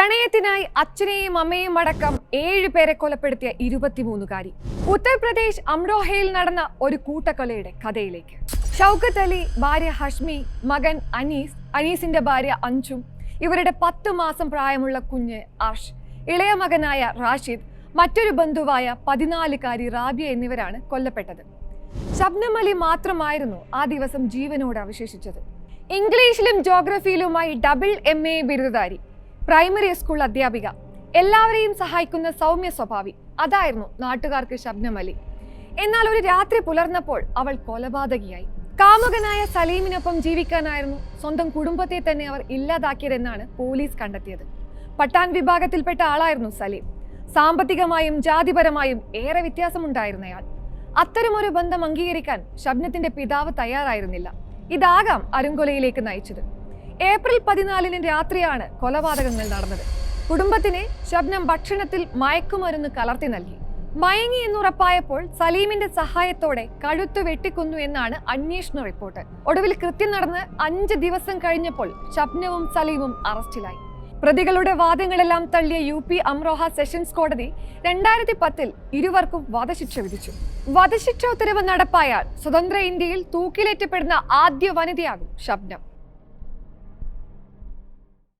പ്രണയത്തിനായി അച്ഛനെയും അമ്മയും അടക്കം 7 പേരെ കൊലപ്പെടുത്തിയ 23കാരി. ഉത്തർപ്രദേശ് അംറോഹയിൽ നടന്ന ഒരു കൂട്ടക്കൊലയുടെ കഥയിലേക്ക്. ഷൗക്കത്ത് അലി, ഭാര്യ ഹഷ്മി, മകൻ അനീസ്, അനീസിന്റെ ഭാര്യ അഞ്ചും, ഇവരുടെ 10 മാസം പ്രായമുള്ള കുഞ്ഞ് അർഷ്, ഇളയ മകനായ റാഷിദ്, മറ്റൊരു ബന്ധുവായ 14കാരി റാബിയ എന്നിവരാണ് കൊല്ലപ്പെട്ടത്. ഷബ്നം അലി മാത്രമായിരുന്നു ആ ദിവസം ജീവനോട് അവശേഷിച്ചത്. ഇംഗ്ലീഷിലും ജോഗ്രഫിയിലുമായി ഡബിൾ MA ബിരുദധാരി, പ്രൈമറി സ്കൂൾ അധ്യാപിക, എല്ലാവരെയും സഹായിക്കുന്ന സൗമ്യ സ്വഭാവി, അതായിരുന്നു നാട്ടുകാർക്ക് ഷബ്നം അലി. എന്നാൽ ഒരു രാത്രി പുലർന്നപ്പോൾ അവൾ കൊലപാതകിയായി. കാമുകനായ സലീമിനൊപ്പം ജീവിക്കാനായിരുന്നു സ്വന്തം കുടുംബത്തെ തന്നെ അവർ ഇല്ലാതാക്കിയതെന്നാണ് പോലീസ് കണ്ടെത്തിയത്. പഠാൻ വിഭാഗത്തിൽപ്പെട്ട ആളായിരുന്നു സലീം. സാമ്പത്തികമായും ജാതിപരമായും ഏറെ വ്യത്യാസമുണ്ടായിരുന്നയാൾ. അത്തരമൊരു ബന്ധം അംഗീകരിക്കാൻ ഷബ്നത്തിന്റെ പിതാവ് തയ്യാറായിരുന്നില്ല. ഇതാകാം അരുങ്കൊലയിലേക്ക് നയിച്ചത്. ഏപ്രിൽ 14 രാത്രിയാണ് കൊലപാതകങ്ങൾ നടന്നത്. കുടുംബത്തിന് ഷബ്നം ഭക്ഷണത്തിൽ മയക്കുമരുന്ന് കലർത്തി നൽകി. മയങ്ങി എന്നുറപ്പായപ്പോൾ സലീമിന്റെ സഹായത്തോടെ കഴുത്ത് വെട്ടിക്കൊന്നു എന്നാണ് അന്വേഷണ റിപ്പോർട്ട്. ഒടുവിൽ കൃത്യം നടന്ന് 5 ദിവസം കഴിഞ്ഞപ്പോൾ ഷബ്നവും സലീമും അറസ്റ്റിലായി. പ്രതികളുടെ വാദങ്ങളെല്ലാം തള്ളിയ UP അംറോഹ സെഷൻസ് കോടതി 2010 ഇരുവർക്കും വധശിക്ഷ വിധിച്ചു. വധശിക്ഷ ഉത്തരവ് നടപ്പായാൽ സ്വതന്ത്ര ഇന്ത്യയിൽ തൂക്കിലേറ്റപ്പെടുന്ന ആദ്യ വനിതയാകും ഷബ്നം.